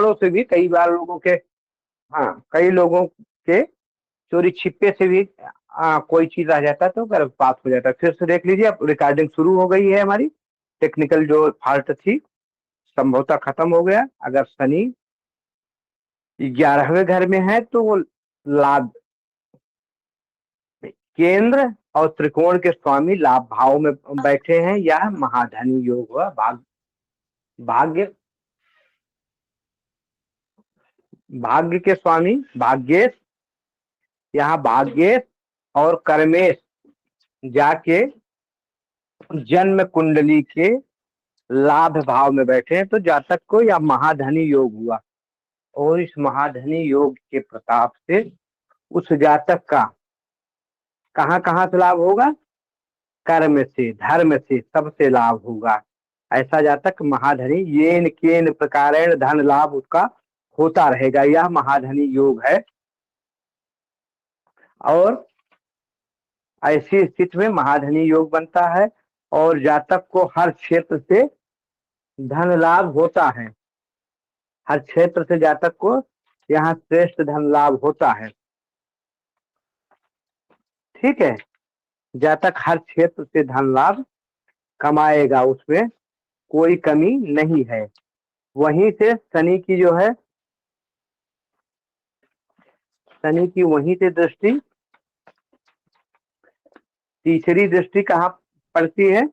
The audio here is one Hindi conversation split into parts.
छड़ों से भी कई बार लोगों के, हाँ कई लोगों के चोरी छिपे से भी कोई चीज आ जाता है तो गर्भपात हो जाता है। फिर से देख लीजिए, अब रिकॉर्डिंग शुरू हो गई है हमारी। टेक्निकल जो फॉल्ट थी संभवतः खत्म हो गया। अगर शनि 11वें घर में है तो वो लाभ, केंद्र और त्रिकोण के स्वामी लाभ भाव में बैठे हैं, यह महाधनी योग हुआ। भाग्य भाग्य के स्वामी भाग्येश, यहाँ भाग्येश और कर्मेश जाके जन्म कुंडली के लाभ भाव में बैठे हैं, तो जातक को यह महाधनी योग हुआ। और इस महाधनी योग के प्रताप से उस जातक का कहाँ कहाँ से लाभ होगा? कर्म से, धर्म से, सबसे लाभ होगा। ऐसा जातक महाधनी येन केन प्रकारेण धन लाभ उसका होता रहेगा। यह महाधनी योग है। और ऐसी स्थिति में महाधनी योग बनता है और जातक को हर क्षेत्र से धन लाभ होता है। हर क्षेत्र से जातक को यहाँ श्रेष्ठ धन लाभ होता है। ठीक है, जातक हर क्षेत्र से धन लाभ कमाएगा, उसमें कोई कमी नहीं है। वहीं से शनि की जो है, शनि की वहीं से दृष्टि, तीसरी दृष्टि कहाँ पड़ती है?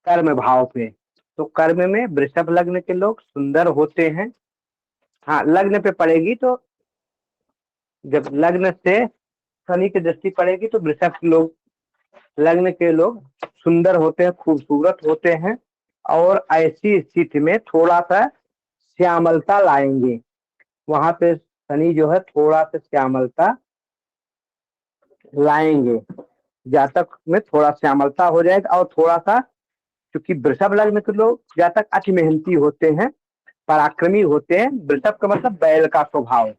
कर्म भाव पे। तो कर्म में वृषभ लग्न के लोग सुंदर होते हैं। हाँ, लग्न पे पड़ेगी तो जब लग्न से शनि की दृष्टि पड़ेगी तो वृषभ के लोग, लग्न के लोग सुंदर होते हैं, खूबसूरत होते हैं। और ऐसी स्थिति में थोड़ा सा श्यामलता लाएंगे। वहां पे शनि जो है थोड़ा सा श्यामलता लाएंगे, जातक में थोड़ा श्यामलता हो जाएगा। और थोड़ा सा, क्योंकि वृषभ लग्न के लोग जातक अति मेहनती होते हैं, पराक्रमी होते हैं। वृषभ का मतलब बैल का स्वभाव,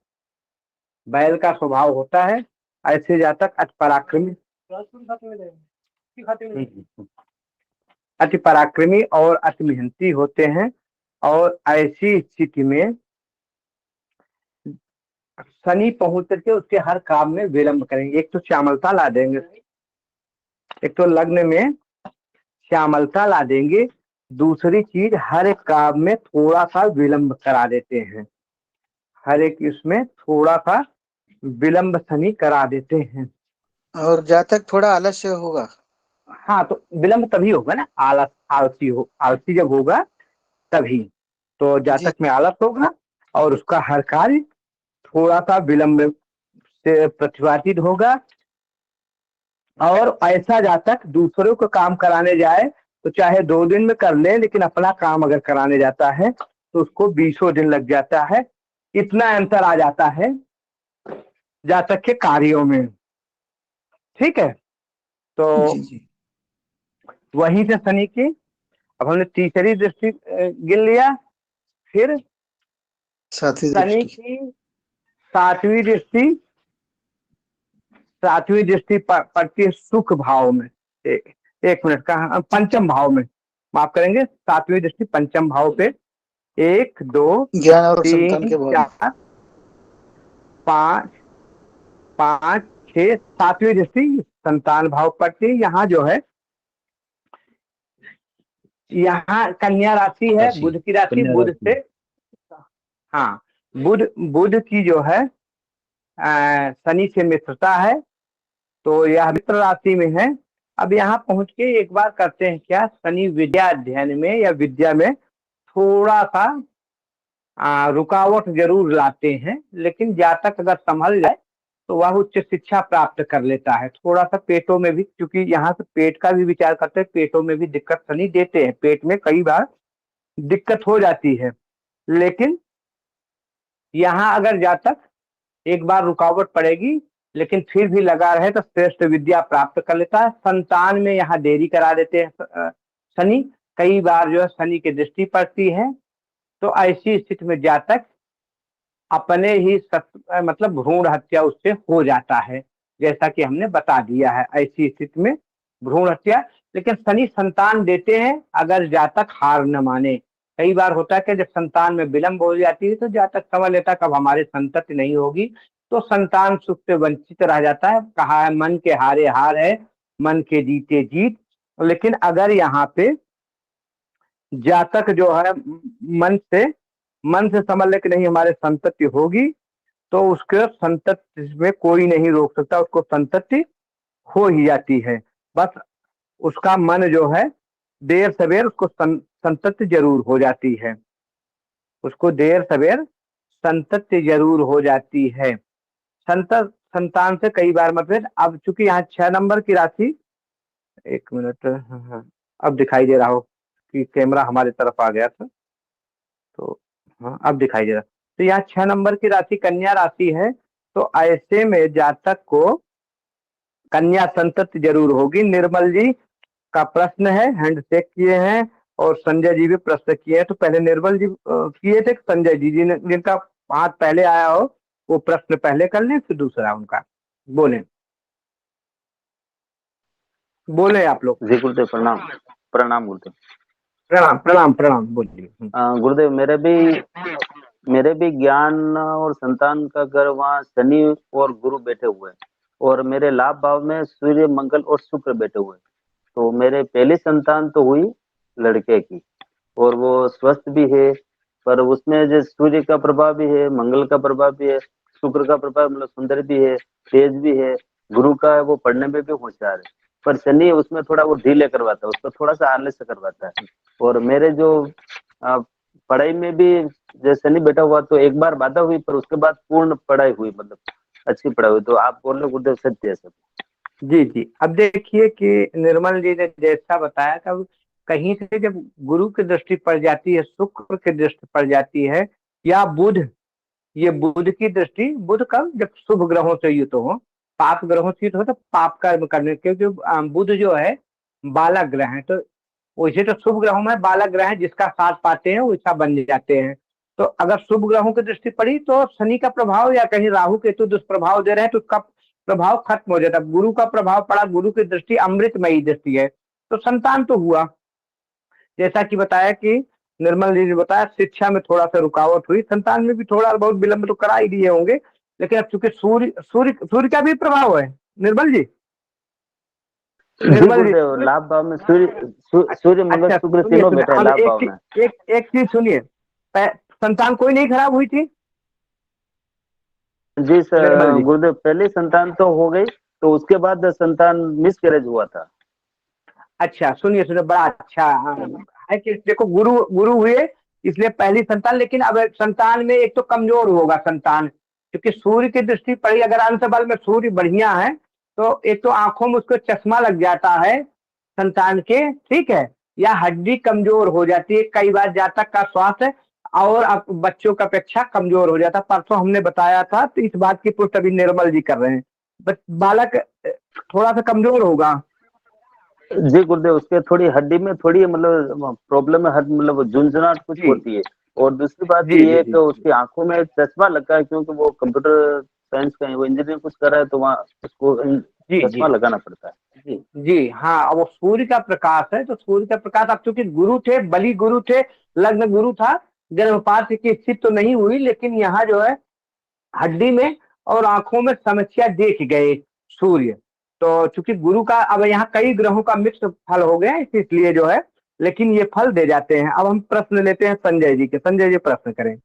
बैल का स्वभाव होता है। ऐसे जातक अति पराक्रमी, अति पराक्रमी और अति मेहनती होते हैं। और ऐसी स्थिति में शनि पहुंच करके उसके हर काम में विलंब करेंगे। एक तो श्यामलता ला देंगे, एक तो लग्न में श्यामलता ला देंगे। दूसरी चीज, हर एक काम में थोड़ा सा विलंब करा देते हैं। हर एक इसमें थोड़ा सा विलंब शनि करा देते हैं। और जातक थोड़ा आलस्य होगा। हाँ, तो विलंब तभी होगा ना, आलसी जब होगा तभी। तो जी। जातक में आलस होगा और उसका हर कार्य थोड़ा सा विलंब से प्रतिपादित होगा। और ऐसा जातक दूसरों को काम कराने जाए तो चाहे 2 दिन में कर ले, लेकिन अपना काम अगर कराने जाता है तो उसको 20 दिन लग जाता है। इतना अंतर आ जाता है जातक के कार्यों में। ठीक है, तो जी जी। वहीं से शनि की, अब हमने तीसरी दृष्टि गिन लिया। फिर सातवीं शनि दृष्टि। की सातवीं दृष्टि, सातवीं दृष्टि पड़ती है सुख भाव में। एक मिनट का, पंचम भाव में, माफ करेंगे, सातवीं दृष्टि पंचम भाव पे। 1 2 ज्ञान और संतान 3 के भाव में। 4 5 5 6, सातवीं दृष्टि संतान भाव पड़ती है। यहाँ जो है, यहाँ कन्या राशि है, राशि, बुध की राशि, कन्या बुध से, राशि। हाँ बुध की जो है शनि से मित्रता है, तो यह मित्र राशि में है। अब यहाँ पहुंच के एक बार करते हैं क्या, शनि विद्या अध्ययन में या विद्या में थोड़ा सा रुकावट जरूर लाते हैं, लेकिन जातक अगर संभल जाए तो वह उच्च शिक्षा प्राप्त कर लेता है। थोड़ा सा पेटों में भी, क्योंकि यहाँ से पेट का भी विचार करते हैं, पेटों में भी दिक्कत शनि देते हैं, पेट में कई बार दिक्कत हो जाती है। लेकिन यहाँ अगर जातक एक बार रुकावट पड़ेगी लेकिन फिर भी लगा रहे तो श्रेष्ठ विद्या प्राप्त कर लेता है। संतान में यहाँ देरी करा देते हैं शनि, कई बार जो है शनि की दृष्टि पड़ती है। तो ऐसी स्थिति में जातक अपने ही मतलब भ्रूण हत्या उससे हो जाता है, जैसा कि हमने बता दिया है। ऐसी स्थिति में भ्रूण हत्या, लेकिन शनि संतान देते हैं अगर जातक हार न माने। कई बार होता है कि जब संतान में विलंब हो जाती है तो जातक समझ लेता है कब हमारी संतति नहीं होगी, तो संतान सुख से वंचित रह जाता है। कहा है मन के हारे हार है, मन के जीते जीत। लेकिन अगर यहाँ पे जातक जो है मन से समझ ले कि नहीं हमारे संतति होगी, तो उसके संतति में कोई नहीं रोक सकता, उसको संतति हो ही जाती है। बस उसका मन जो है देर सवेर उसको संतति जरूर हो जाती है, उसको देर सवेर संतति जरूर हो जाती है। संतान से कई बार मतभेद। अब चूंकि यहाँ 6 नंबर की राशि, एक मिनट, हाँ, अब दिखाई दे रहा हो कि कैमरा हमारी तरफ आ गया था, तो हाँ अब दिखाई दे रहा। तो यहाँ 6 नंबर की राशि कन्या राशि है, तो ऐसे में जातक को कन्या संतति जरूर होगी। निर्मल जी का प्रश्न है, हैंडशेक किए हैं, और संजय जी भी प्रश्न किए हैं। तो पहले निर्मल जी किए थे, संजय जी जिनका हाथ पहले आया हो वो प्रश्न पहले कर लें, फिर दूसरा उनका। बोले बोले आप लोग। जी गुरुदेव, प्रणाम। प्रणाम गुरुदेव। प्रणाम प्रणाम प्रणाम, बोलिए। गुरुदेव, मेरे भी ज्ञान और संतान का घर वहाँ शनि और गुरु बैठे हुए हैं, और मेरे लाभ भाव में सूर्य, मंगल और शुक्र बैठे हुए हैं। तो मेरे पहली संतान तो हुई लड़के की, और वो स्वस्थ भी है, पर उसमें जो सूर्य का प्रभाव भी है, मंगल का प्रभाव भी है, शुक्र का प्रभाव, मतलब सुंदर भी है, तेज भी है, गुरु का है वो पढ़ने में भी होशियार है। पर शनि उसमें थोड़ा वो ढीले करवाता है, उसको थोड़ा सा आलस्य करवाता है। और मेरे जो पढ़ाई में भी जैसे शनि बैठा हुआ, तो एक बार बाधा हुई, पर उसके बाद पूर्ण पढ़ाई हुई, मतलब अच्छी पढ़ाई हुई। तो आप बोल रहे गुरुदेव सत्य है सब? जी जी। अब देखिए कि निर्मल जी ने जैसा बताया कि कहीं से जब गुरु की दृष्टि पड़ जाती है, शुक्र की दृष्टि पड़ जाती है, या बुध, ये बुध की दृष्टि, बुध कब, जब शुभ ग्रहों से युक्त हो, पाप ग्रहों से युक्त हो तो पाप कर्म करने, क्योंकि बुध जो है बालक ग्रह है, तो वैसे तो शुभ ग्रहों में बालक ग्रह है, जिसका साथ पाते हैं वैसा बन जाते हैं। तो अगर शुभ ग्रहों की दृष्टि पड़ी तो शनि का प्रभाव या कहीं राहु केतु दुष्प्रभाव दे रहे हैं तो उसका प्रभाव खत्म हो जाता है। गुरु का प्रभाव पड़ा, गुरु की दृष्टि अमृतमयी दृष्टि है, तो संतान तो हुआ। जैसा कि बताया कि निर्मल जी ने बताया, शिक्षा में थोड़ा सा रुकावट हुई, संतान में भी थोड़ा बहुत विलंब तो करा ही दिए होंगे, लेकिन अब चूंकि सूर्य सूर्य सूर्य का भी प्रभाव है निर्मल जी। जी निर्मल जी गुरुदेव, लाभ भाव में सूर्य मंगल अच्छा शुक्र सुनिए तीनों सुनिए, बैठे हैं अब लाभ भाव में। एक चीज सुनिए, संतान कोई नहीं खराब हुई थी जी निर्मल जी? गुरुदेव, पहली संतान तो हो गई, तो उसके बाद संतान मिसकैरेज हुआ था। अच्छा सुनिए सुनिए, बड़ा अच्छा है कि देखो गुरु गुरु हुए इसलिए पहली संतान, लेकिन अब संतान में एक तो कमजोर होगा संतान, क्योंकि सूर्य की दृष्टि पड़ी। अगर अंश बल में सूर्य बढ़िया है तो एक तो आंखों में उसको चश्मा लग जाता है संतान के, ठीक है, या हड्डी कमजोर हो जाती है, कई बार जातक का स्वास्थ्य और अब बच्चों की अपेक्षा कमजोर हो जाता। परसों हमने बताया था, तो इस बात की पुष्टि अभी निर्मल जी कर रहे हैं, बालक थोड़ा सा कमजोर होगा। जी गुरुदेव, उसके थोड़ी हड्डी में थोड़ी मतलब प्रॉब्लम है, मतलब झुंझुनाहट कुछ जी होती है। और दूसरी बात जी ये जी है कि जी उसकी आंखों में चश्मा लगा है, क्योंकि वो कंप्यूटर साइंस का है, वो इंजीनियरिंग कुछ कर रहा है, तो वहाँ उसको जी चश्मा जी लगाना पड़ता है। जी जी। हाँ, अब वो सूर्य का प्रकाश है, तो सूर्य का प्रकाश, अब चूंकि गुरु थे, बलि गुरु थे, लग्न गुरु था, गर्भपात की स्थिति तो नहीं हुई, लेकिन यहाँ जो है हड्डी में और आंखों में समस्या देख गए सूर्य। तो चूंकि गुरु का अब यहाँ कई ग्रहों का मिश्र फल हो गया, इसलिए जो है, लेकिन ये फल दे जाते हैं। अब हम प्रश्न लेते हैं संजय जी के। संजय जी प्रश्न करें।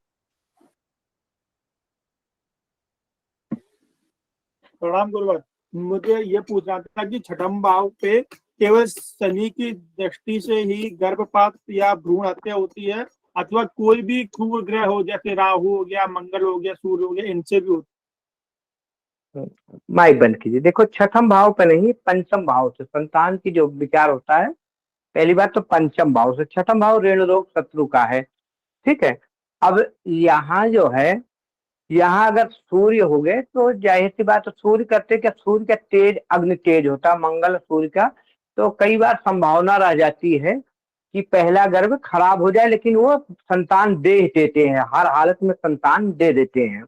प्रणाम गुरुवर। मुझे ये पूछना था कि छठम भाव पे केवल शनि की दृष्टि से ही गर्भपात या भ्रूण हत्या होती है, अथवा कोई भी क्रूर ग्रह हो, जैसे राहु हो गया, मंगल हो गया, सूर्य हो गया, इनसे भी होती माइक बंद कीजिए। देखो छठम भाव पे नहीं, पंचम भाव से संतान की जो विचार होता है, पहली बात तो पंचम भाव से। छठम भाव ऋण रोग शत्रु का है, ठीक है। अब यहाँ जो है, यहाँ अगर सूर्य हो गए तो जाहिर सी बात है, सूर्य करते क्या, सूर्य का तेज अग्नि तेज होता है, मंगल सूर्य का, तो कई बार संभावना रह जाती है कि पहला गर्भ खराब हो जाए, लेकिन वो संतान दे देते हैं, हर हालत में संतान दे देते हैं।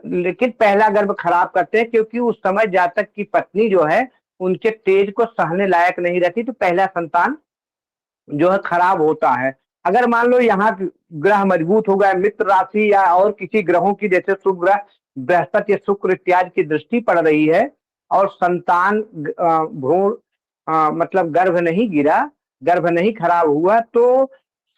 लेकिन पहला गर्भ खराब करते हैं, क्योंकि उस समय जातक की पत्नी जो है उनके तेज को सहने लायक नहीं रहती, तो पहला संतान जो है खराब होता है। अगर मान लो यहाँ ग्रह मजबूत हो गया, मित्र राशि या और किसी ग्रहों की, जैसे शुभ ग्रह बृहस्पति या शुक्र इत्यादि की दृष्टि पड़ रही है और संतान भ्रूण मतलब गर्भ नहीं गिरा, गर्भ नहीं खराब हुआ, तो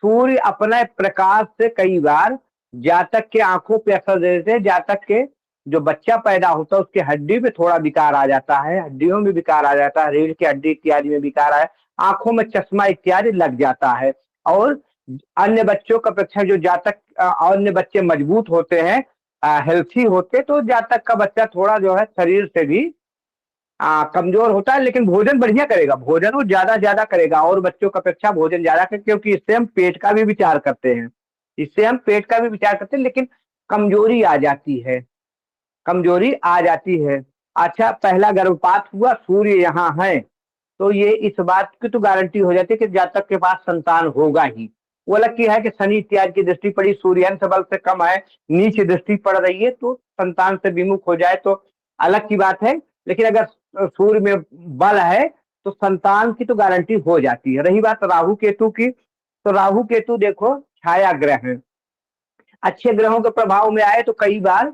सूर्य अपने प्रकाश से कई बार जातक के आंखों पे असर दे देते हैं। जातक के जो बच्चा पैदा होता है उसकी हड्डी पे थोड़ा विकार आ जाता है, हड्डियों में विकार आ जाता है, रीढ़ की हड्डी इत्यादि में विकार आया, आंखों में चश्मा इत्यादि लग जाता है। और अन्य बच्चों का अपेक्षा जो जातक अन्य बच्चे मजबूत होते हैं, हेल्थी होते, तो जातक का बच्चा थोड़ा जो है शरीर से भी कमजोर होता है, लेकिन भोजन बढ़िया करेगा, भोजन वो ज्यादा करेगा और बच्चों की अपेक्षा भोजन ज्यादा करेगा, क्योंकि इससे हम पेट का भी विचार करते हैं, इससे हम पेट का भी विचार करते हैं, लेकिन कमजोरी आ जाती है, कमजोरी आ जाती है। अच्छा, पहला गर्भपात हुआ, सूर्य यहाँ है, तो ये इस बात की तो गारंटी हो जाती है कि जातक के पास संतान होगा ही। वो अलग की है कि शनि इत्यादि की दृष्टि पड़ी, सूर्यांश बल से कम है, नीचे दृष्टि पड़ रही है, तो संतान से विमुख हो जाए तो अलग की बात है, लेकिन अगर सूर्य में बल है तो संतान की तो गारंटी हो जाती है। रही बात राहु केतु की, तो राहु केतु देखो छाया ग्रह है, अच्छे ग्रहों के प्रभाव में आए तो कई बार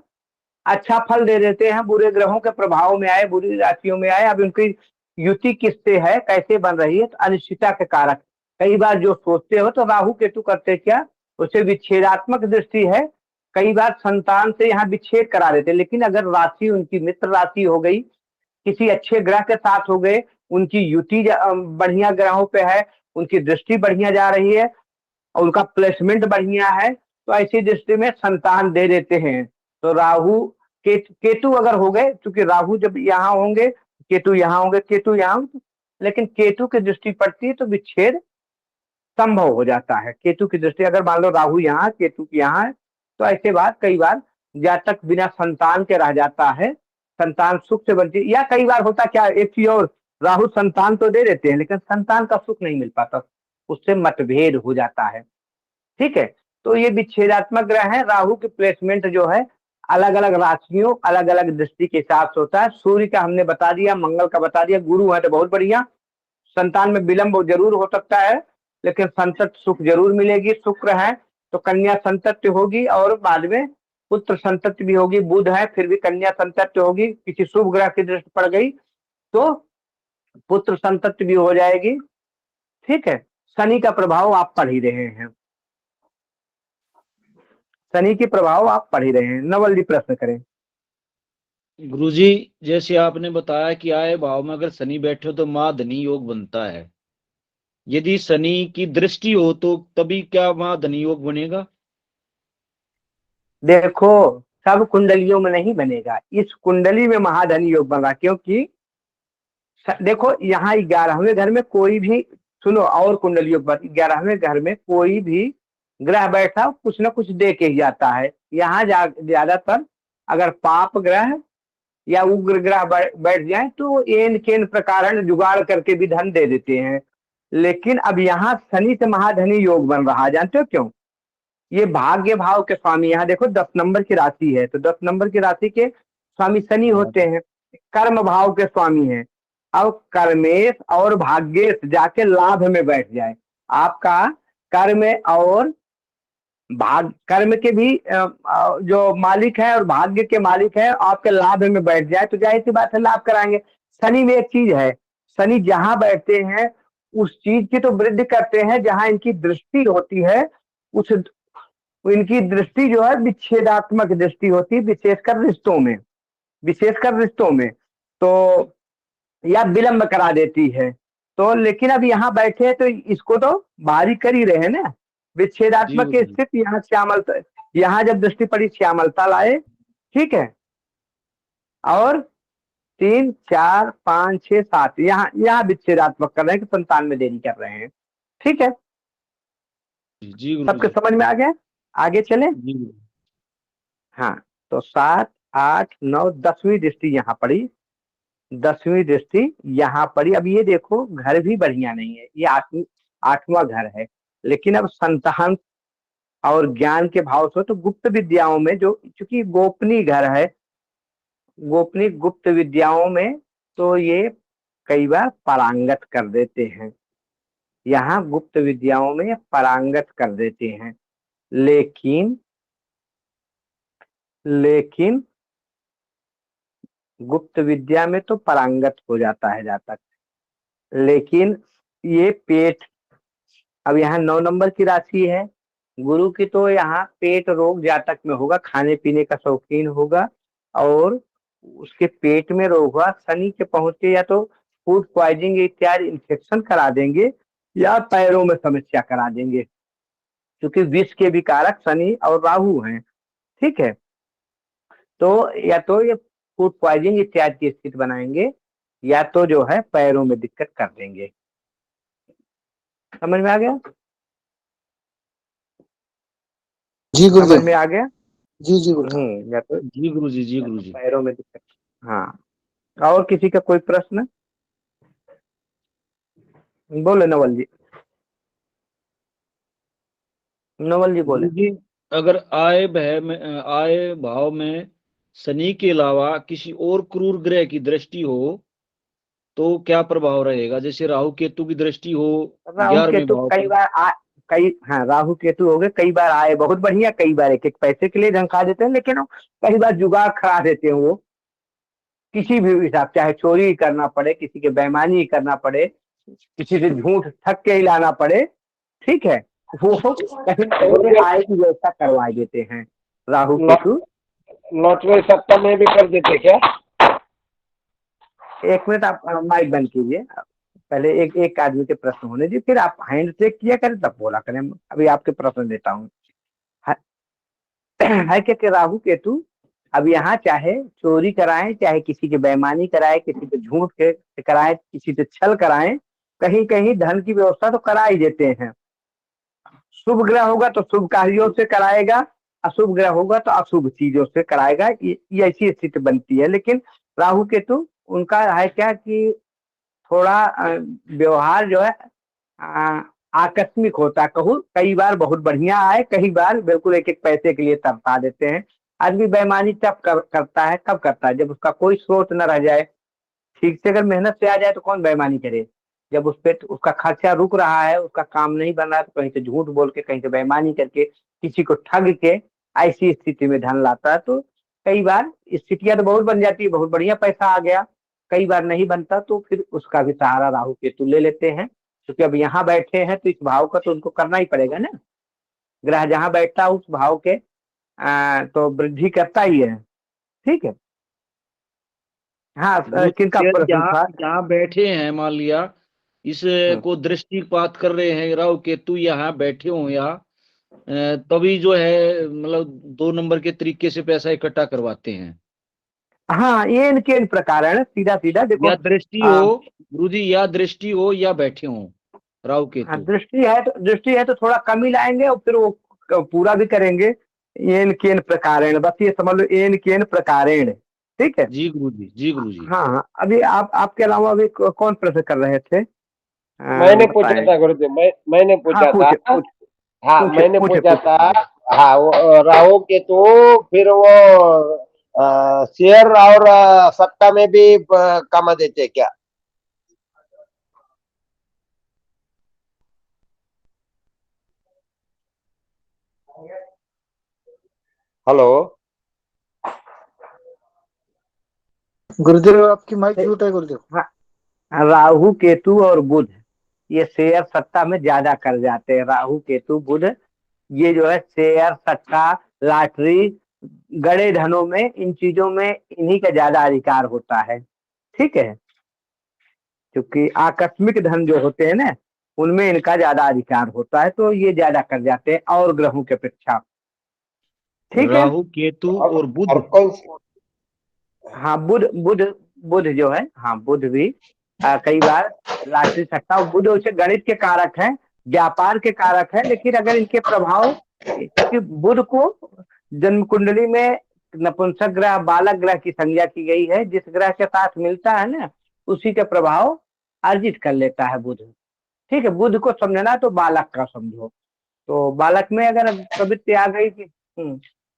अच्छा फल दे देते हैं, बुरे ग्रहों के प्रभाव में आए, बुरी राशियों में आए, अब उनकी युति किससे है, कैसे बन रही है, तो अनिश्चितता के कारक कई बार जो सोचते हो, तो राहु केतु करते क्या, उसे विच्छेदात्मक दृष्टि है, कई बार संतान से यहाँ विच्छेद करा देते, लेकिन अगर राशि उनकी मित्र राशि हो गई, किसी अच्छे ग्रह के साथ हो गए, उनकी युति बढ़िया ग्रहों पे है, उनकी दृष्टि बढ़िया जा रही है और उनका प्लेसमेंट बढ़िया है, तो ऐसी दृष्टि में संतान दे देते हैं। तो राहु केतु अगर हो गए, क्योंकि राहु जब यहाँ होंगे, केतु यहाँ होंगे, केतु यहाँ होंगे, लेकिन केतु की दृष्टि पड़ती है तो विच्छेद संभव हो जाता है। केतु की दृष्टि अगर मान लो राहु यहाँ, केतु की यहाँ है, तो ऐसे बात कई बार जातक बिना संतान के रह जाता है, संतान सुख से बनती है, या कई बार होता क्या, एक चीज और, राहु संतान तो दे देते हैं लेकिन संतान का सुख नहीं मिल पाता, उससे मतभेद हो जाता है। ठीक है, तो ये विच्छेदात्मक ग्रह है। राहु की प्लेसमेंट जो है अलग अलग राशियों अलग अलग दृष्टि के हिसाब से होता है। सूर्य का हमने बता दिया, मंगल का बता दिया, गुरु है तो बहुत बढ़िया, संतान में विलंब जरूर हो सकता है लेकिन संतति सुख जरूर मिलेगी। शुक्र है तो कन्या संतति होगी और बाद में पुत्र संतति भी होगी। बुध है फिर भी कन्या संतति होगी, किसी शुभ ग्रह की दृष्टि पड़ गई तो पुत्र संतति भी हो जाएगी। ठीक है, शनि का प्रभाव आप पढ़ ही रहे हैं, शनि के प्रभाव आप पढ़ ही रहे हैं। नवल जी प्रश्न करें। गुरुजी, जैसे आपने बताया कि आए भाव में अगर शनि बैठे हो तो महाधनी योग बनता है, यदि शनि की दृष्टि हो तो तभी क्या महाधनी योग बनेगा? देखो, सब कुंडलियों में नहीं बनेगा, इस कुंडली में महाधनी योग बन रहा, क्योंकि देखो यहाँ 11वें घर में कोई भी, सुनो, और कुंडलियों पर 11वें घर में कोई भी ग्रह बैठा कुछ ना कुछ दे के ही जाता है। यहाँ ज्यादातर अगर पाप ग्रह या उग्र ग्रह बैठ जाए तो एन केन प्रकार जुगाड़ करके भी धन दे देते हैं, लेकिन अब यहाँ शनि से महाधनी योग बन रहा, जानते हो क्यों? ये भाग्य भाव के स्वामी, यहाँ देखो 10 नंबर की राशि है तो 10 नंबर की राशि के स्वामी शनि होते हैं, कर्म भाव के स्वामी हैं। अब कर्मेश और भाग्येश जाके लाभ में बैठ जाए, आपका कर्म और कर्म के भी जो मालिक है और भाग्य के मालिक है आपके लाभ में बैठ जाए तो जाहिर सी बात है लाभ कराएंगे। शनि में एक चीज है, शनि जहां बैठते हैं उस चीज की तो वृद्धि करते हैं जहां इनकी दृष्टि होती है, उस इनकी दृष्टि जो है विच्छेदात्मक दृष्टि होती है, विशेषकर रिश्तों में तो या विलंब करा देती है। तो लेकिन अब यहाँ बैठे तो इसको तो भारी कर ही रहे ना, विच्छेदात्मक की स्थिति। यहाँ श्यामलता, यहाँ जब दृष्टि पड़ी श्यामलता लाए, ठीक है, और 3 4 5 6 7 यहाँ विच्छेदात्मक कर रहे हैं कि संतान में देरी कर रहे हैं। ठीक है, सबके समझ में आ गया? आगे चले। हाँ, तो 7 8 9 10वीं दृष्टि यहाँ पड़ी, 10वीं दृष्टि यहाँ पड़ी। अब ये देखो घर भी बढ़िया नहीं है, ये 8वां घर है, लेकिन अब संतान और ज्ञान के भाव से तो गुप्त विद्याओं में, जो चूंकि गोपनीय घर है, गोपनीय गुप्त विद्याओं में तो ये कई बार पारंगत कर देते हैं। यहाँ गुप्त विद्याओं में पारंगत कर देते हैं, लेकिन लेकिन गुप्त विद्या में तो पारंगत हो जाता है जातक, लेकिन ये पेट, अब यहाँ 9 नंबर की राशि है, गुरु की तो यहाँ पेट रोग जातक में होगा, खाने पीने का शौकीन होगा और उसके पेट में रोग हुआ, शनि के पहुंचे या तो फूड पॉइजनिंग इत्यादि इन्फेक्शन करा देंगे या पैरों में समस्या करा देंगे, क्योंकि विष के भी कारक शनि और राहु हैं। ठीक है, तो या तो ये फूड पॉइजनिंग इत्यादि की स्थिति बनाएंगे या तो जो है पैरों में दिक्कत कर देंगे। समझ में आ गया? जी समझ गुरुदेव। में आ गया? जी गुरुदेव। या तो जी गुरुजी, जी गुरुजी। पैरों में दिक्कत। हाँ, और किसी का कोई प्रश्न? बोले नवल जी, नवल जी बोले। गुरुजी, अगर आय भाव में शनि के अलावा किसी और क्रूर ग्रह की दृष्टि हो तो क्या प्रभाव रहेगा? जैसे राहु केतु की दृष्टि हो राहु 11वें केतु भाव कई पर। बार हाँ, राहु केतु हो गए, कई बार आए बहुत बढ़िया, कई बार एक एक पैसे के लिए धमका देते हैं, लेकिन वो कई बार जुगाड़ खड़ा देते हैं, वो किसी भी हिसाब, चाहे चोरी करना पड़े, किसी के बेईमानी करना पड़े, किसी से झूठ ठग के ही लाना पड़े, ठीक है, वो कहीं ना कहीं आय की व्यवस्था करवा देते हैं राहु केतु। लॉटरी सट्टा में भी कर देते क्या? एक मिनट, आप माइक बंद कीजिए, पहले एक एक आदमी के प्रश्न होने दीजिए, फिर आप हैंड चेक किया करें तब बोला करें। अभी आपके प्रश्न देता हूँ। है क्या कि राहु केतु अब यहाँ चाहे चोरी कराएं, चाहे किसी के बेईमानी कराए, किसी के झूठ के कराए, किसी से छल कराएं, कहीं कहीं धन की व्यवस्था तो करा ही देते हैं। शुभ ग्रह होगा तो शुभ कार्यों से कराएगा, अशुभ ग्रह होगा तो अशुभ चीजों से कराएगा, ये ऐसी स्थिति बनती है। लेकिन राहु केतु उनका है क्या कि थोड़ा व्यवहार जो है आकस्मिक होता है, कहूँ कई बार बहुत बढ़िया आए, कई बार बिल्कुल एक एक पैसे के लिए तरसा देते हैं। आदमी बेईमानी तब करता है, कब करता है? जब उसका कोई स्रोत न रह जाए। ठीक से अगर मेहनत से आ जाए तो कौन बेईमानी करे? जब उस पर उसका खर्चा रुक रहा है, उसका काम नहीं बन रहा है, तो कहीं से झूठ बोल के, कहीं से बेईमानी करके, किसी को ठग के ऐसी स्थिति में धन लाता है। तो कई बार स्थितियां तो बहुत बन जाती है, बहुत बढ़िया पैसा आ गया, कई बार नहीं बनता, तो फिर उसका भी सहारा राहु केतु ले लेते हैं, क्योंकि अब यहाँ बैठे हैं तो इस भाव का तो उनको करना ही पड़ेगा ना। ग्रह जहाँ बैठता है उस भाव के तो वृद्धि करता ही है। ठीक है, हाँ, किनका प्रश्न जहाँ था? जहाँ बैठे हैं, मान लिया इस को दृष्टिपात कर रहे हैं, राहु केतु यहाँ बैठे हो या तभी जो है मतलब 2 नंबर के तरीके से पैसा इकट्ठा करवाते हैं। हाँ, ये इनके इन प्रकार है, सीधा सीधा देखो। या दृष्टि हो गुरुजी, या दृष्टि हो या बैठे हो राहु केतु। दृष्टि है तो थोड़ा कम ही लाएंगे और फिर वो पूरा भी करेंगे। एन केन प्रकारेण, बस ये समझ लो, एन केन प्रकारेण। ठीक है। जी गुरुजी, जी गुरुजी। हाँ हाँ, अभी आपके अलावा अभी कौन प्रश्न कर रहे थे? मैंने पूछा था गुरुदेव, मैंने पूछा था। हाँ, मैंने पूछा था। हाँ, वो राहु केतु फिर वो शेयर और सट्टा में भी कमा देते क्या? हेलो गुरुदेव, आपकी माइक म्यूट है गुरुदेव। हाँ, राहु केतु और बुध ये शेयर सट्टा में ज्यादा कर जाते हैं। राहु केतु बुध ये जो है शेयर सट्टा लॉटरी गड़े धनों में, इन चीजों में इन्हीं का ज्यादा अधिकार होता है। ठीक है, क्योंकि आकस्मिक धन जो होते हैं ना, उनमें इनका ज्यादा अधिकार होता है, तो ये ज्यादा कर जाते हैं और ग्रहों की अपेक्षा। ठीक है, राहु केतु और बुध। और कौन? हाँ, बुध बुध बुध जो है, हाँ बुध भी कई बार लॉटरी सट्टा, बुध उसे गणित के कारक हैं, व्यापार के कारक हैं, लेकिन अगर इनके प्रभाव, क्योंकि बुध को जन्म कुंडली में नपुंसक ग्रह, बालक ग्रह की संज्ञा की गई है, जिस ग्रह के साथ मिलता है ना उसी के प्रभाव अर्जित कर लेता है बुध। ठीक है, बुध को समझना तो बालक का समझो, तो बालक में अगर प्रवृत्ति आ गई कि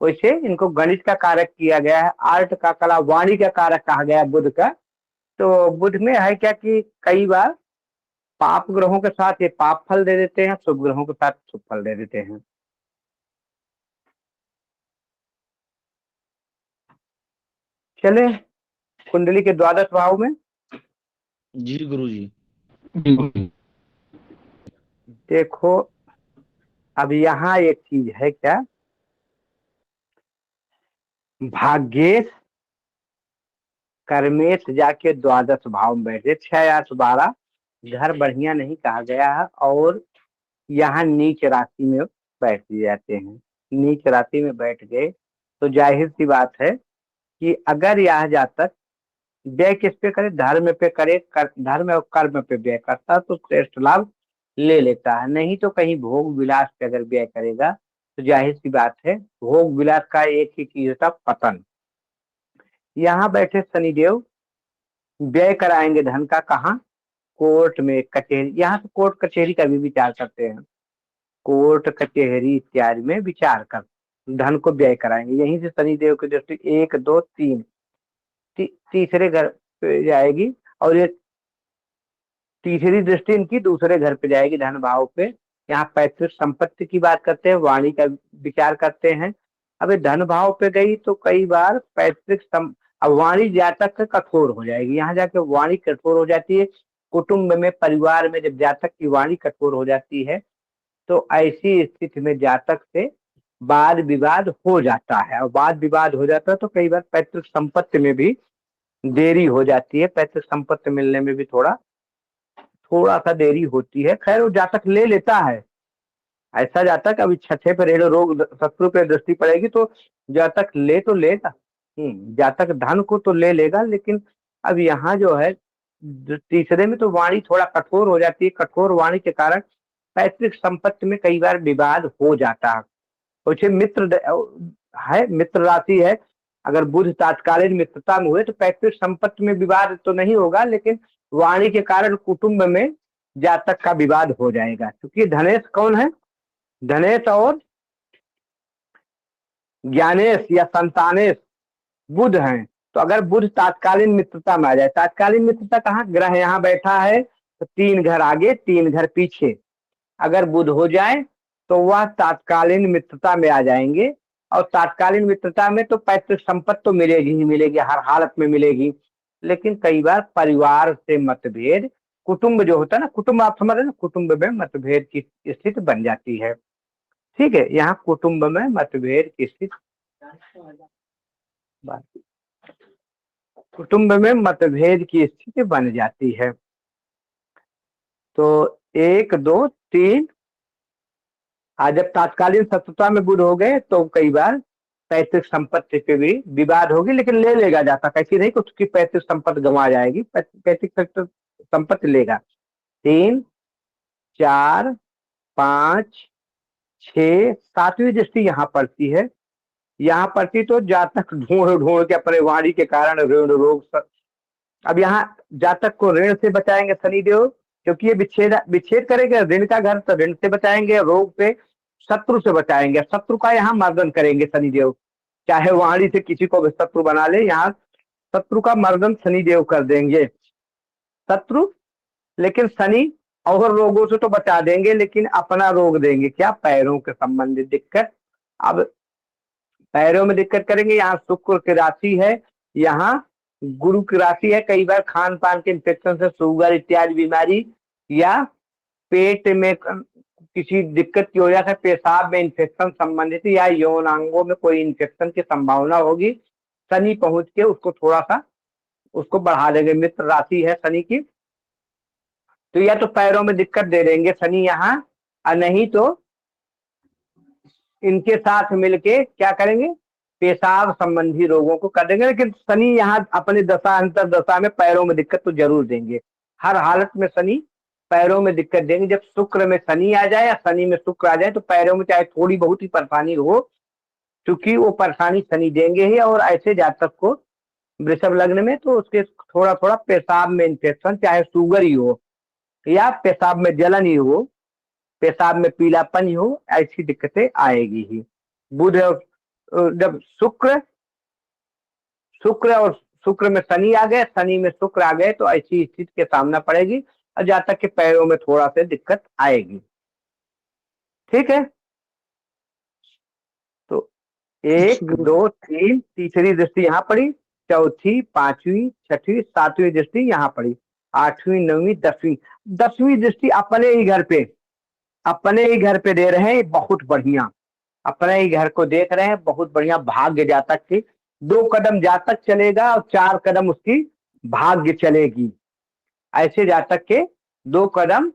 वैसे इनको गणित का कारक किया गया है, आर्ट का, कला, वाणी का कारक कहा गया है बुध का। तो बुध में है क्या कि कई बार पाप ग्रहों के साथ ये पाप फल दे देते हैं, शुभ ग्रहों के साथ शुभ फल दे देते हैं। चले कुंडली के द्वादश भाव में। जी गुरुजी। देखो अब यहाँ एक चीज है, क्या भाग्येश कर्मेश जाके द्वादश भाव में बैठे, 6, 8, 12 घर बढ़िया नहीं कहा गया है, और यहाँ नीच राशि में बैठ जाते हैं। नीच राशि में बैठ गए तो जाहिर सी बात है कि अगर यह जातक व्यय किस पे करे, धर्म पे करे, धर्म और कर्म पे व्यय करता तो श्रेष्ठ लाभ ले लेता है। नहीं तो कहीं भोग विलास पे अगर व्यय करेगा तो जाहिर सी बात है भोग विलास का एक ही चीज होता, पतन। यहाँ बैठे शनिदेव व्यय कराएंगे धन का, कहाँ, कोर्ट में, कचहरी। यहाँ तो कोर्ट कचहरी का भी विचार करते हैं, कोर्ट कचहरी इत्यादि में विचार कर धन को व्यय कराएंगे। यहीं से शनिदेव की दृष्टि 1, 2, 3 तीसरे घर पे जाएगी, और ये तीसरी दृष्टि इनकी दूसरे घर पे जाएगी, धन भाव पे। यहाँ पैतृक संपत्ति की बात करते हैं, वाणी का विचार करते हैं। अब ये धन भाव पे गई तो कई बार पैतृक अब वाणी जातक कठोर हो जाएगी, यहाँ जाके वाणी कठोर हो जाती है। कुटुंब में, परिवार में जब जातक की वाणी कठोर हो जाती है तो ऐसी स्थिति में जातक से वाद विवाद हो जाता है, और वाद विवाद हो जाता है तो कई बार पैतृक संपत्ति में भी देरी हो जाती है, पैतृक संपत्ति मिलने में भी थोड़ा सा देरी होती है। खैर वो जातक ले लेता है, ऐसा जातक अभी छठे पे रेड रोग शत्रु पे दृष्टि पड़ेगी तो जातक ले तो लेगा, जातक धन को तो ले लेगा, लेकिन अब यहाँ जो है तीसरे में तो वाणी थोड़ा कठोर हो जाती है। कठोर वाणी के कारण पैतृक संपत्ति में कई बार विवाद हो जाता है। कुछ मित्र है, मित्र राशि है, अगर बुध तात्कालीन मित्रता में हुए तो पैतृक संपत्ति में विवाद तो नहीं होगा, लेकिन वाणी के कारण कुटुंब में जातक का विवाद हो जाएगा। क्योंकि धनेश कौन है, धनेश और ज्ञानेश या संतानेश बुध हैं। तो अगर बुध तात्कालीन मित्रता में आ जाए, तात्कालीन मित्रता कहाँ, ग्रह यहाँ बैठा है तो 3 घर आगे 3 घर पीछे अगर बुध हो जाए तो वह तात्कालीन मित्रता में आ जाएंगे, और तात्कालीन मित्रता में तो पैतृक संपत्ति तो मिलेगी ही मिलेगी, हर हालत में मिलेगी। लेकिन कई बार परिवार से मतभेद, कुटुंब जो होता है ना, कुटुंब आप समझ रहे ना, कुटुंब में मतभेद की स्थिति बन जाती है। ठीक है, यहाँ कुटुंब में मतभेद की स्थिति, कुटुंब में मतभेद की स्थिति बन जाती है। तो 1, 2, 3 आज जब तात्कालीन शत्रुता में बुध हो गए तो कई बार पैतृक संपत्ति पे भी विवाद होगी, लेकिन ले लेगा जाता, कैसी नहीं कि उसकी पैतृक संपत्ति गंवा जाएगी, पैतृक संपत्ति लेगा। 3, 4, 5, 6, 7वीं दृष्टि यहाँ पड़ती है। यहाँ पड़ती तो जातक ढूंढ के अपने वाणी के कारण ऋण रोग। अब यहाँ जातक को ऋण से बचाएंगे शनिदेव, क्योंकि ये विच्छेद करेंगे ऋण का घर, तो ऋण से बचाएंगे, रोग पे शत्रु से बचाएंगे, शत्रु का यहाँ मर्दन करेंगे शनिदेव। चाहे वाणी से किसी को भी शत्रु बना ले, यहाँ शत्रु का मर्दन शनिदेव कर देंगे। शत्रु, लेकिन शनि और रोगों से तो बचा देंगे, लेकिन अपना रोग देंगे, क्या, पैरों के संबंधित दिक्कत। अब पैरों में दिक्कत करेंगे। यहाँ शुक्र की राशि है, यहाँ गुरु की राशि है। कई बार खान पान के इन्फेक्शन से शुगर इत्यादि बीमारी, या पेट में किसी दिक्कत की वजह से पेशाब में इन्फेक्शन संबंधित, या यौनांगों में कोई इन्फेक्शन की संभावना होगी, शनि पहुंच के उसको थोड़ा सा उसको बढ़ा देंगे। मित्र राशि है शनि की, तो या तो पैरों में दिक्कत दे देंगे शनि यहाँ, और नहीं तो इनके साथ मिलके क्या करेंगे, पेशाब संबंधी रोगों को कर देंगे। लेकिन शनि यहाँ अपने दशा अंतर दशा में पैरों में दिक्कत तो जरूर देंगे, हर हालत में शनि पैरों में दिक्कत देंगे। जब शुक्र में शनि आ जाए या शनि में शुक्र आ जाए तो पैरों में चाहे थोड़ी बहुत ही परेशानी हो, क्योंकि वो परेशानी शनि देंगे ही। और ऐसे जातक को वृषभ लग्न में तो उसके थोड़ा थोड़ा पेशाब में इन्फेक्शन, चाहे शुगर ही हो या पेशाब में जलन ही हो, पेशाब में पीलापन ही हो, ऐसी दिक्कतें आएगी ही। बुध जब शुक्र और शुक्र में शनि आ गए, शनि में शुक्र आ गए तो ऐसी स्थिति के सामना पड़ेगी। और जातक के पैरों में थोड़ा सा दिक्कत आएगी। ठीक है, तो 1 2 3 तीसरी दृष्टि यहाँ पड़ी, चौथी, पांचवी, छठी, सातवीं दृष्टि यहाँ पड़ी, 8वीं, 9वीं, 10वीं। 10वीं दृष्टि अपने ही घर पे, अपने ही घर पे दे रहे हैं, बहुत बढ़िया, अपने ही घर को देख रहे हैं, बहुत बढ़िया। भाग्य जातक की 2 कदम जातक चलेगा और 4 कदम उसकी भाग्य चलेगी। ऐसे जातक के 2 कदम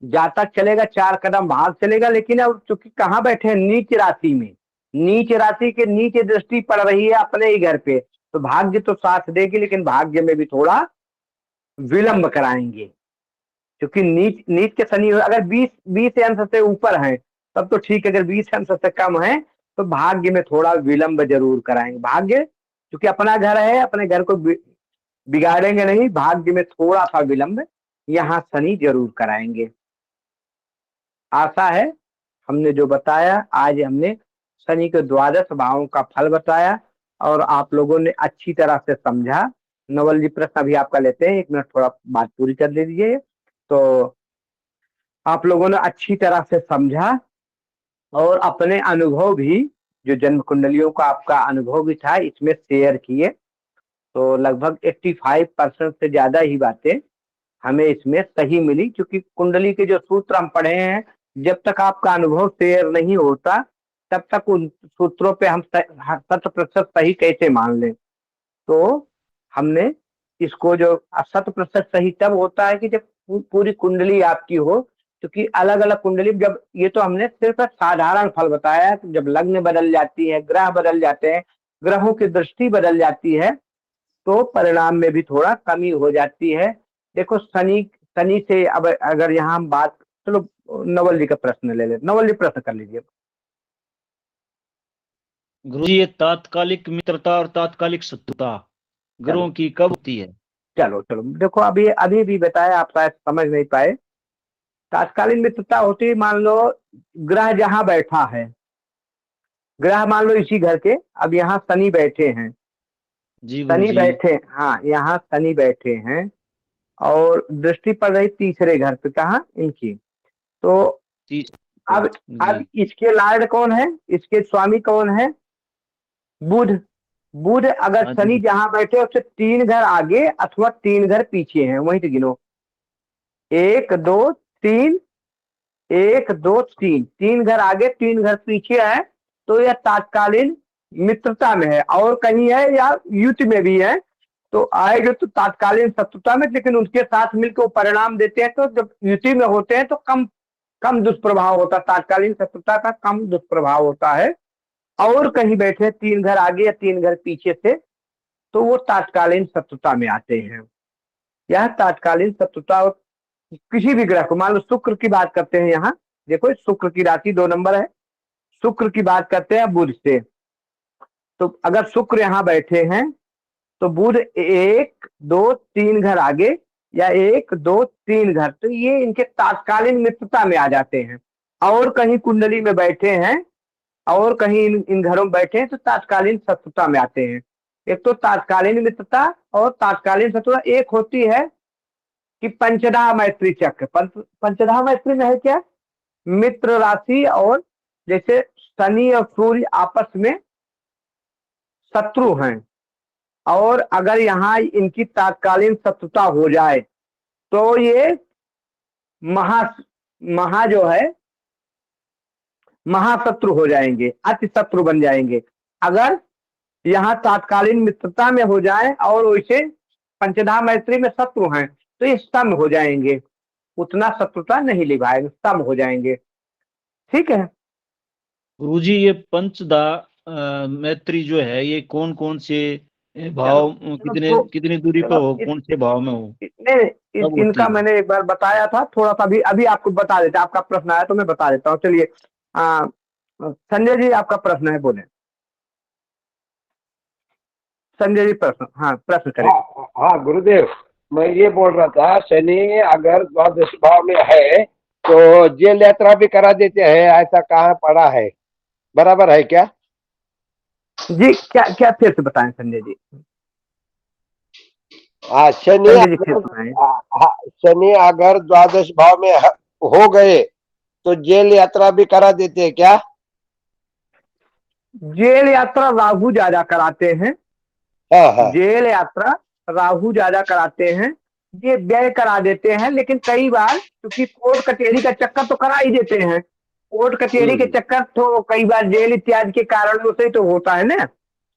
जातक चलेगा, 4 कदम भाग चलेगा। लेकिन अब चूंकि कहाँ बैठे हैं, नीच राशि में, नीच राशि के नीचे दृष्टि पड़ रही है अपने ही घर पे, तो भाग्य तो साथ देगी, लेकिन भाग्य में भी थोड़ा विलंब कराएंगे। क्योंकि नीच नीच के शनि अगर 20 अंश से ऊपर है तब तो ठीक है, अगर 20 अंश से कम है तो भाग्य में थोड़ा विलंब जरूर कराएंगे। भाग्य क्योंकि अपना घर है, अपने घर को बिगाड़ेंगे नहीं, भाग्य में थोड़ा सा विलंब यहाँ शनि जरूर कराएंगे। आशा है हमने जो बताया, आज हमने शनि के 12 भावों का फल बताया और आप लोगों ने अच्छी तरह से समझा। नवल जी प्रश्न अभी आपका लेते हैं, 1 मिनट थोड़ा बात पूरी कर दीजिए। तो आप लोगों ने अच्छी तरह से समझा और अपने अनुभव भी, जो जन्म कुंडलियों का आपका अनुभव भी था, इसमें शेयर किए। तो लगभग 85% से ज्यादा ही बातें हमें इसमें सही मिली, क्योंकि कुंडली के जो सूत्र हम पढ़े हैं, जब तक आपका अनुभव शेयर नहीं होता तब तक उन सूत्रों पे हम 100% सही कैसे मान लें। तो हमने इसको जो 100% सही तब होता है कि जब पूरी कुंडली आपकी हो, क्योंकि अलग अलग कुंडली, जब ये तो हमने सिर्फ साधारण फल बताया है, जब लग्न बदल जाती है, ग्रह बदल जाते हैं, ग्रहों की दृष्टि बदल जाती है, तो परिणाम में भी थोड़ा कमी हो जाती है। देखो शनि से अब अगर यहाँ हम बात, चलो नवल जी का प्रश्न ले लेते, नवल जी प्रश्न कर लीजिए। गुरुजी, ये तात्कालिक मित्रता और तात्कालिक शत्रुता ग्रहों की कब होती है? चलो देखो, अभी अभी भी बताया, आप शायद समझ नहीं पाए। तात्कालिक मित्रता होती है, मान लो ग्रह जहां बैठा है, ग्रह मान लो इसी घर के, अब यहाँ शनि बैठे हैं, जी शनि गुरुजी। बैठे, हाँ यहाँ शनि बैठे हैं और दृष्टि पड़ रही तीसरे घर पे, कहा इनकी। तो अब इसके लॉर्ड कौन है, इसके स्वामी कौन है, बुध। बुध अगर शनि जहां बैठे उससे 3 घर आगे अथवा 3 घर पीछे हैं, वहीं से गिनो, 1 2 3, 1 2 3, 3 घर आगे 3 घर पीछे है, तो यह तात्कालीन मित्रता में है। और कहीं है या युति में भी है तो आएगा तो तात्कालीन शत्रुता में, लेकिन उनके साथ मिलकर परिणाम देते हैं। तो जब युति में होते हैं तो कम दुष्प्रभाव होता है, तात्कालीन शत्रुता का कम दुष्प्रभाव होता है। और कहीं बैठे 3 घर आगे या 3 घर पीछे से, तो वो तात्कालीन शत्रुता में आते हैं। यह तात्कालीन शत्रुता किसी भी ग्रह को, मान लो शुक्र की बात करते हैं, यहाँ देखो शुक्र की राशि 2 नंबर है, शुक्र की बात करते हैं बुध से। तो अगर शुक्र यहाँ बैठे हैं तो बुध 1 2 3 घर आगे या 1 2 3 घर, तो ये इनके तात्कालीन मित्रता में आ जाते हैं। और कहीं कुंडली में बैठे हैं और कहीं इन घरों में बैठे हैं तो तात्कालीन शत्रुता में आते हैं। एक तो तात्कालीन मित्रता और तात्कालीन शत्रुता, एक होती है कि पंचधा मैत्री चक्र। पंचधा मैत्री में है क्या, मित्र राशि और जैसे शनि और सूर्य आपस में शत्रु हैं, और अगर यहाँ इनकी तात्कालीन शत्रुता हो जाए तो ये महा जो है महाशत्रु हो जाएंगे, अति शत्रु बन जाएंगे। अगर यहाँ तात्कालीन मित्रता में हो जाए और वैसे पंचधा मैत्री में शत्रु हैं तो ये सम हो जाएंगे, उतना शत्रुता नहीं निभाएंगे, सम हो जाएंगे। ठीक है गुरुजी, ये पंचदा मैत्री जो है, ये कौन कौन से भाव, कितनी दूरी पर हो, कौन से भाव में हो? नहीं, इनका मैंने एक बार बताया था, थोड़ा सा भी अभी आपको बता देता, आपका प्रश्न आया तो मैं बता देता हूँ। चलिए संजय जी आपका प्रश्न है, बोले संजय जी प्रश्न, हाँ प्रश्न करें। हाँ गुरुदेव, मैं ये बोल रहा था, शनि अगर द्वादश भाव में है तो जेल यात्रा भी करा देते हैं, ऐसा कहाँ पड़ा है, बराबर है क्या? जी क्या क्या फिर से बताएं संजय जी। हाँ शनि चलिए जी फिर अगर सुनाए। हाँ, शनि अगर द्वादश भाव में हो गए तो जेल यात्रा भी करा देते हैं क्या? जेल यात्रा राहु ज्यादा कराते हैं। हाँ हाँ जेल यात्रा राहु ज्यादा कराते हैं। ये व्यय करा देते हैं, लेकिन कई बार क्योंकि कोर्ट कचहरी का चक्कर तो करा ही देते हैं। कोर्ट कचहरी के चक्कर तो कई बार जेल इत्यादि के कारणों से तो होता है ना।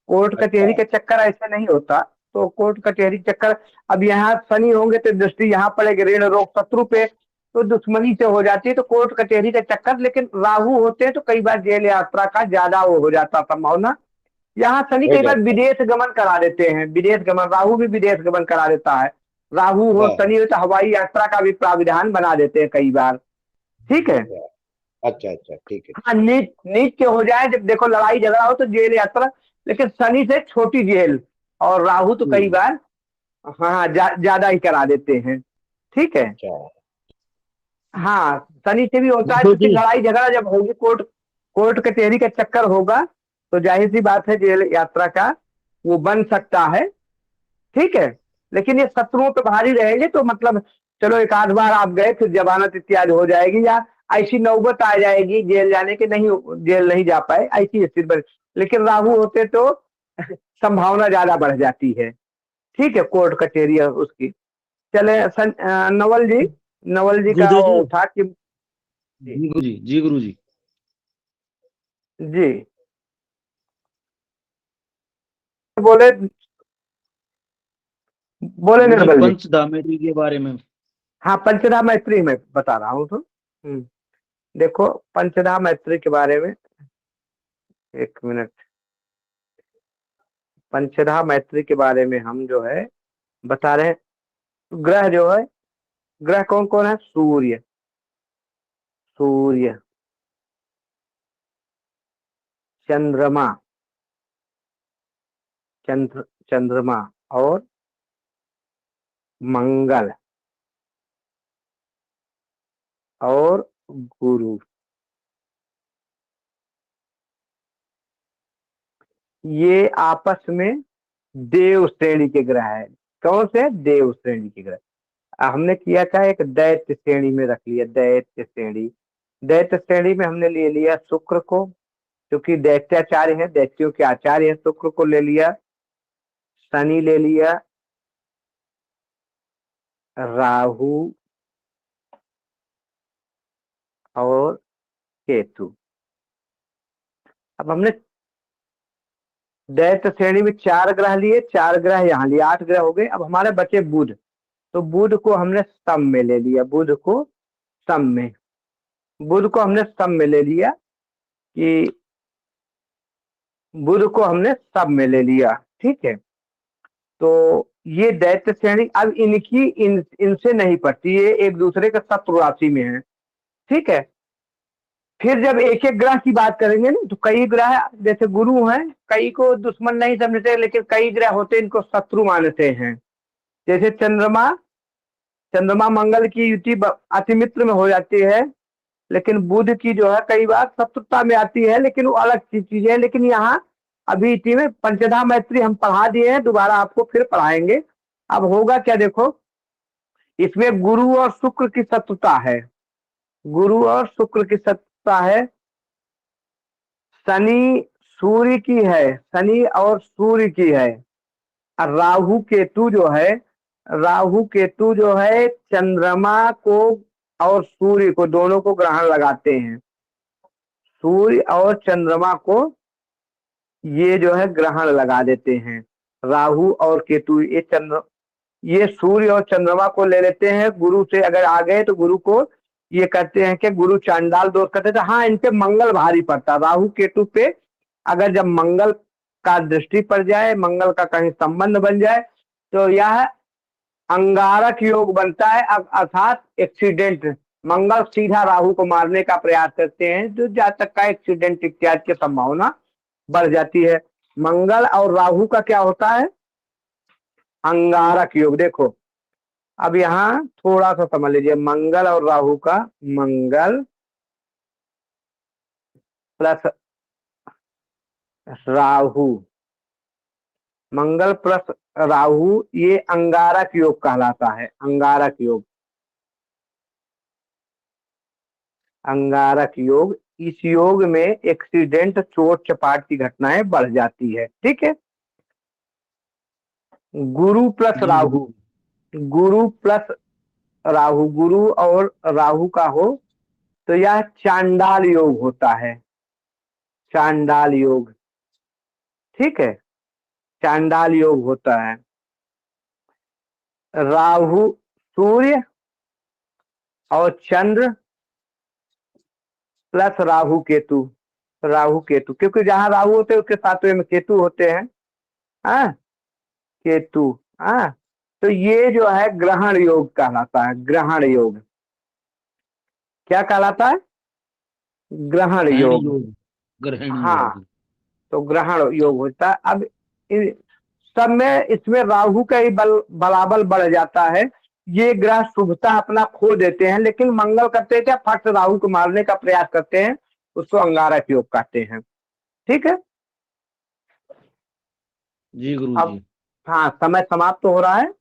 कोर्ट अच्छा कचहरी के चक्कर ऐसे नहीं होता। तो कोर्ट कचहरी चक्कर, अब यहाँ शनि होंगे तो दृष्टि यहाँ पड़ेगी ऋण रोग शत्रु पे, तो दुश्मनी से हो जाती है, तो कोर्ट कचहरी का चक्कर। लेकिन राहु होते हैं तो कई बार जेल यात्रा का ज्यादा वो हो जाता संभावना। यहाँ शनि हो कई बार जाता है। विदेश गमन करा देते हैं, विदेश गमन, राहु भी विदेश गमन करा देता है। राहु हो हाँ शनि हो तो हवाई यात्रा का भी प्राविधान बना देते हैं कई बार। ठीक है। अच्छा अच्छा अच्छा ठीक है। हाँ, नीच नीच के हो जाए, जब देखो लड़ाई झगड़ा हो तो जेल यात्रा, लेकिन शनि से छोटी जेल। और राहु तो कई बार हाँ ज्यादा ही करा देते हैं। ठीक है। अच्छा हाँ, शनि से भी होता है, गुरु क्योंकि जी। लड़ाई झगड़ा जब होगी, कोर्ट कोर्ट कचहरी का चक्कर होगा, तो जाहिर सी बात है जेल यात्रा का वो बन सकता है। ठीक है। लेकिन ये शत्रुओं पे भारी रहेंगे तो मतलब चलो एक आध बार आप गए फिर जमानत इत्यादि हो जाएगी, या ऐसी नौबत आ जाएगी जेल जाने के, नहीं जेल नहीं जा पाए ऐसी स्थिति बन। लेकिन राहु होते तो संभावना ज्यादा बढ़ जाती है। ठीक है, कोर्ट कचहरी और उसकी। चले नवल जी का गुरुदेव वो जी। उठा कि जी जी गुरु जी, जी गुरु जी। जी बोले, बोले गुरु जी निर्मल जी। पंचधामेरी के बारे में। हाँ, पंचधा मैत्री में बता रहा हूँ तो देखो, पंचधा मैत्री के बारे में, एक मिनट। पंचधा मैत्री के बारे में हम जो है बता रहे हैं। ग्रह जो है, ग्रह कौन कौन है? सूर्य, सूर्य, चंद्रमा, चंद्रमा और मंगल और गुरु। ये आपस में देव श्रेणी के ग्रह है। कौन से? देव श्रेणी के ग्रह। हमने किया था एक दैत्य श्रेणी में रख लिया, दैत्य श्रेणी। दैत्य श्रेणी में हमने ले लिया शुक्र को, क्योंकि दैत्याचार्य है, दैत्यों के आचार्य है, शुक्र को ले लिया। शनि ले लिया, राहु और केतु। अब हमने दैत्य श्रेणी में 4 ग्रह लिए, 4 ग्रह यहाँ लिए, 8 ग्रह हो गए। अब हमारे बचे बुध, तो बुध को हमने सम में ले लिया, बुध को सम में, बुध को हमने सम में ले लिया कि बुध को हमने सब में ले लिया। ठीक है। तो ये दैत्य श्रेणी अब इनसे नहीं पड़ती, ये एक दूसरे के शत्रु राशि में है। ठीक है। फिर जब एक एक ग्रह की बात करेंगे ना, तो कई ग्रह जैसे गुरु हैं, कई को दुश्मन नहीं समझते, लेकिन कई ग्रह होते हैं इनको शत्रु मानते हैं। जैसे चंद्रमा, चंद्रमा मंगल की युति अति मित्र में हो जाती है, लेकिन बुध की जो है कई बार शत्रुता में आती है, लेकिन वो अलग चीज है। लेकिन यहाँ अभी इसी में पंचधा मैत्री हम पढ़ा दिए हैं, दोबारा आपको फिर पढ़ाएंगे। अब होगा क्या देखो, इसमें गुरु और शुक्र की शत्रुता है, गुरु और शुक्र की शत्रुता है। शनि सूर्य की है, शनि और सूर्य की है। और राहु केतु जो है, राहु केतु जो है चंद्रमा को और सूर्य को दोनों को ग्रहण लगाते हैं। सूर्य और चंद्रमा को ये जो है ग्रहण लगा देते हैं, राहु और केतु। ये सूर्य और चंद्रमा को ले लेते हैं, गुरु से अगर आ गए तो गुरु को ये कहते हैं कि गुरु चांडाल दोष कहते थे। हाँ, इन पे मंगल भारी पड़ता, राहु केतु पे अगर जब मंगल का दृष्टि पड़ जाए, मंगल का कहीं संबंध बन जाए, तो यह अंगारक योग बनता है। अर्थात एक्सीडेंट, मंगल सीधा राहु को मारने का प्रयास करते हैं, जो जातक का एक्सीडेंट इत्यादि की संभावना बढ़ जाती है। मंगल और राहु का क्या होता है? अंगारक योग। देखो, अब यहाँ थोड़ा सा समझ लीजिए, मंगल और राहु का, मंगल प्लस राहु, मंगल प्लस राहु ये अंगारक योग कहलाता है। अंगारक योग, अंगारक योग। इस योग में एक्सीडेंट, चोट चपाट की घटनाएं बढ़ जाती है। ठीक है। गुरु प्लस जी राहु, गुरु प्लस राहु, गुरु और राहु का हो तो यह चांडाल योग होता है। चांडाल योग, ठीक है, चांडाल योग होता है। राहु, सूर्य और चंद्र प्लस राहु केतु, राहु केतु, क्योंकि जहां राहु होते हैं उसके साथ में केतु होते हैं। हाँ, केतु। हाँ, तो ये जो है ग्रहण योग कहलाता है। ग्रहण योग क्या कहलाता है? ग्रहण योग। ग्रहण हाँ, योग। तो ग्रहण योग होता है। अब सब में इसमें राहु का ही बलाबल बढ़ जाता है। ये ग्रह शुभता अपना खो देते हैं, लेकिन मंगल करते हैं क्या, फट राहु को मारने का प्रयास करते हैं, उसको अंगारक योग कहते हैं। ठीक है। जी गुरु अब जी। हाँ, समय समाप्त हो रहा है,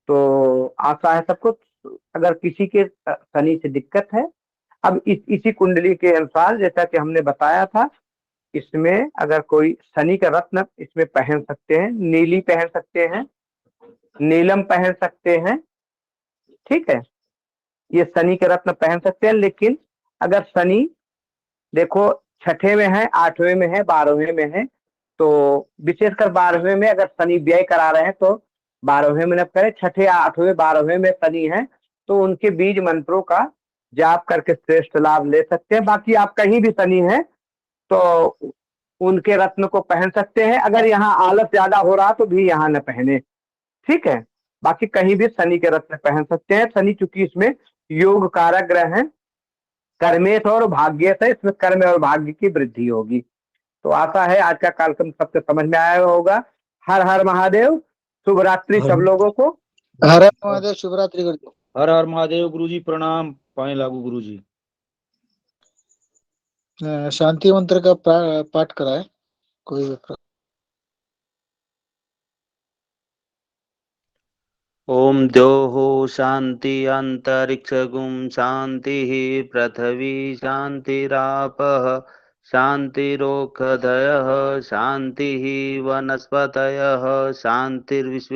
तो आशा है सबको। अगर किसी के शनि से दिक्कत है, अब इसी कुंडली के अनुसार जैसा कि हमने बताया था, इसमें अगर कोई शनि का रत्न इसमें पहन सकते हैं, नीली पहन सकते हैं, नीलम पहन सकते हैं। ठीक है, ये शनि के रत्न पहन सकते हैं। लेकिन अगर शनि देखो छठे में है, आठवें में है, 12वें में है, तो विशेषकर 12वें में अगर शनि व्यय करा रहे हैं तो 12वें में न करें। छठे, 8वें, 12वें में शनि है तो उनके बीज मंत्रों का जाप करके श्रेष्ठ लाभ ले सकते हैं। बाकी आप कहीं भी शनि है तो उनके रत्न को पहन सकते हैं। अगर यहाँ आलस ज्यादा हो रहा तो भी यहाँ न पहने। ठीक है, बाकी कहीं भी शनि के रत्न पहन सकते हैं। शनि चूंकि इसमें योग कारक ग्रह है, कर्मेश और भाग्य से इसमें कर्म और भाग्य की वृद्धि होगी। तो आशा है आज का कार्यक्रम सबके समझ में आया होगा। हर हर महादेव, शुभ रात्रि सब लोगों को। हर हर महादेव, शुभरात्रि गुरुदेव। हर हर महादेव गुरु जी, प्रणाम पाए लागू गुरु जी। शांति मंत्र का पाठ कराए कोई भी। ओम द्योः शांति अंतरिक्षगुं शांतिः पृथ्वी शांतिरापः शांतिरोषधयः शांतिः वनस्पतयः शांतिर्विश्व